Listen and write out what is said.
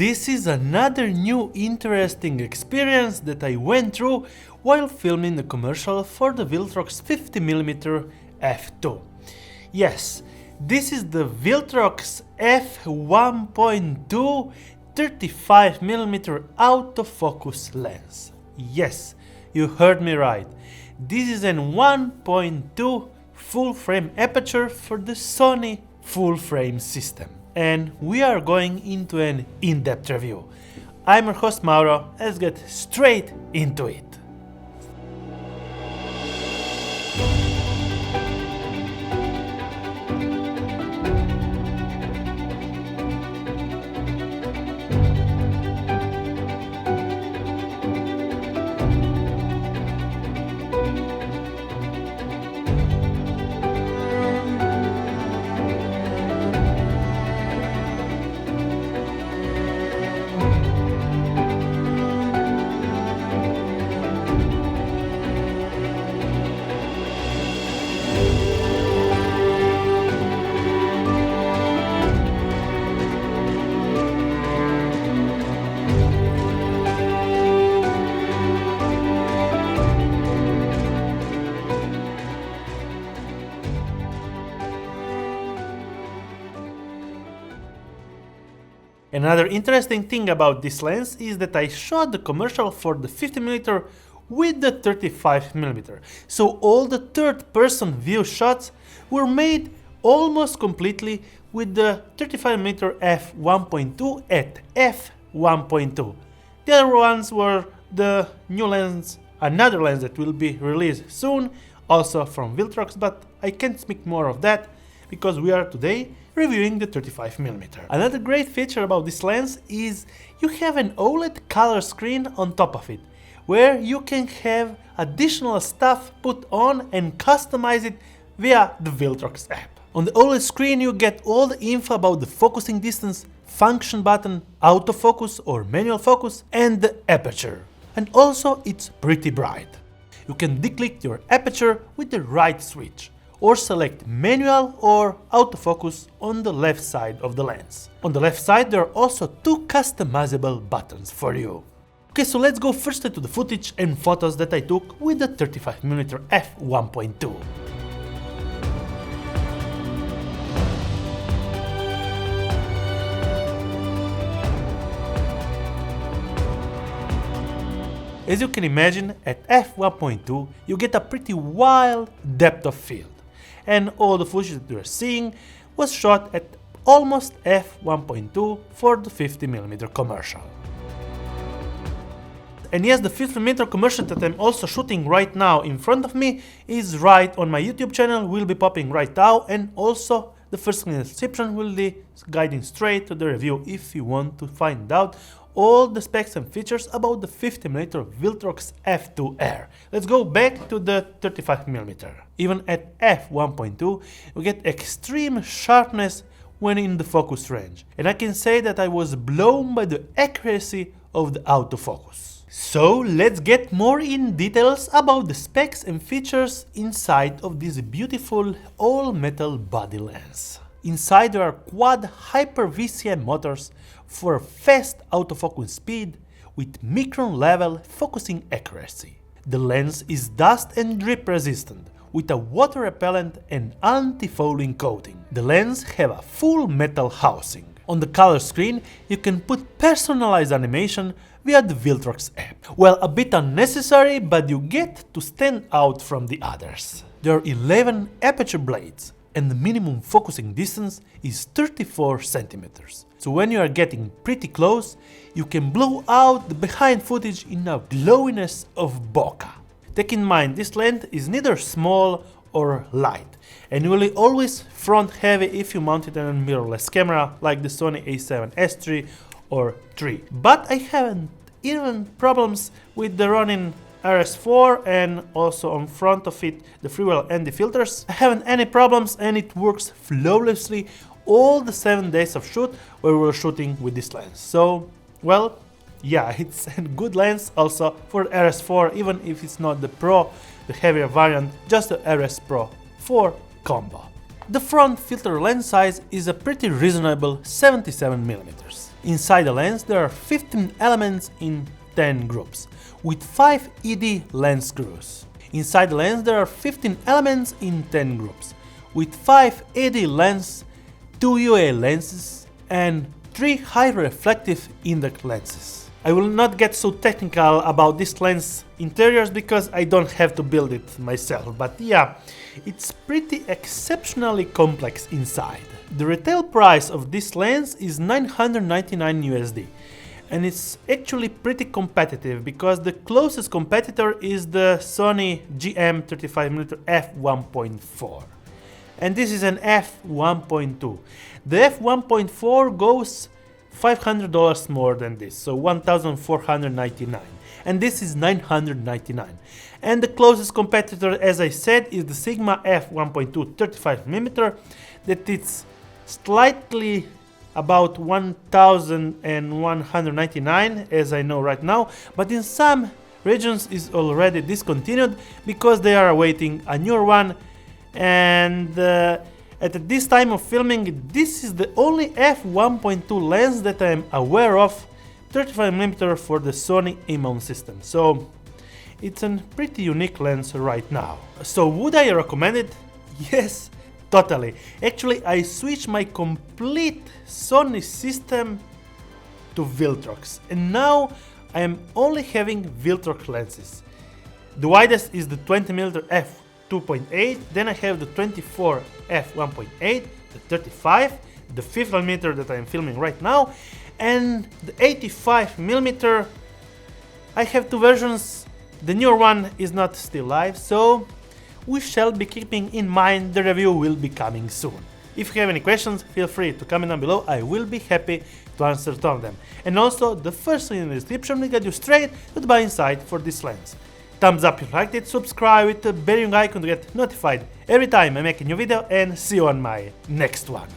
this is another new interesting experience that I went through while filming the commercial for the VILTROX 50mm f2. Yes, this is the VILTROX f1.2 35mm autofocus lens. Yes, you heard me right. This is a 1.2 full frame aperture for the Sony full frame system. And we are going into an in-depth review. I'm your host Mauro, let's get straight into it. Another interesting thing about this lens is that I shot the commercial for the 50mm with the 35mm. So all the third-person view shots were made almost completely with the 35mm f1.2 at f1.2. The other ones were the new lens, another lens that will be released soon, also from VILTROX, but I can't speak more of that because we are today reviewing the 35mm. Another great feature about this lens is you have an OLED color screen on top of it, where you can have additional stuff put on and customize it via the VILTROX app. On the OLED screen you get all the info about the focusing distance, function button, autofocus or manual focus, and the aperture. And also it's pretty bright. You can declick your aperture with the right switch, or select manual or autofocus on the left side of the lens. On the left side there are also two customizable buttons for you. Okay, so let's go first into the footage and photos that I took with the 35mm f1.2. As you can imagine, at f1.2 you get a pretty wild depth of field. And all the footage that you are seeing was shot at almost f1.2 for the 50mm commercial. And yes, the 50mm commercial that I'm also shooting right now in front of me is right on my YouTube channel, will be popping right now, and also the first link in the description will be guiding straight to the review if you want to find out all the specs and features about the 50mm VILTROX f2R. Let's go back to the 35mm. Even at f1.2 you get extreme sharpness when in the focus range, and I can say that I was blown by the accuracy of the autofocus. So let's get more in details about the specs and features inside of this beautiful all-metal body lens. Inside there are quad hyper VCM motors for fast autofocus speed with micron level focusing accuracy. The lens is dust and drip resistant with a water repellent and anti-fouling coating. The lens have a full metal housing. On the color screen you can put personalized animation via the VILTROX app. Well, a bit unnecessary, but you get to stand out from the others. There are 11 aperture blades and the minimum focusing distance is 34 centimeters. So when you are getting pretty close, you can blow out the behind footage in a glowiness of bokeh. Take in mind, this lens is neither small or light, and will be always front heavy if you mount it on a mirrorless camera like the SONY A7S III or 3. But I haven't even problems with the Ronin RS4 and also on front of it the freewheel and the filters. I haven't any problems and it works flawlessly all the 7 days of shoot where we were shooting with this lens. So, well, yeah, it's a good lens also for RS4, even if it's not the Pro, the heavier variant, just the RS Pro 4 combo. The front filter lens size is a pretty reasonable 77mm. Inside the lens there are 15 elements in 10 groups, with 5 ED lens screws. Inside the lens there are 15 elements in 10 groups, with 5 AD lens, 2 UA lenses and 3 high reflective index lenses. I will not get so technical about this lens interiors because I don't have to build it myself, but yeah, it's pretty exceptionally complex inside. The retail price of this lens is $999 USD, and it's actually pretty competitive because the closest competitor is the Sony GM35mm f1.4, and this is an f1.2. The f1.4 goes $500 more than this, so $1,499, and this is $999. And the closest competitor, as I said, is the Sigma f1.2 35mm, that it's slightly about $1,199 as I know right now, but in some regions is already discontinued because they are awaiting a newer one, and at this time of filming, this is the only f1.2 lens that I am aware of 35mm for the Sony A7S system, so it's a pretty unique lens right now. So would I recommend it? Yes, totally. Actually, I switched my complete Sony system to VILTROX, and now I am only having VILTROX lenses. The widest is the 20mm f2.8, then I have the 24 f1.8, the 35, the 50mm that I am filming right now, and the 85mm. I have two versions. The newer one is not still live, so we shall be keeping in mind the review will be coming soon. If you have any questions, feel free to comment down below, I will be happy to answer all of them. And also, the first link in the description will get you straight to the buying site for this lens. Thumbs up if you liked it, subscribe with the bell icon to get notified every time I make a new video, and see you on my next one.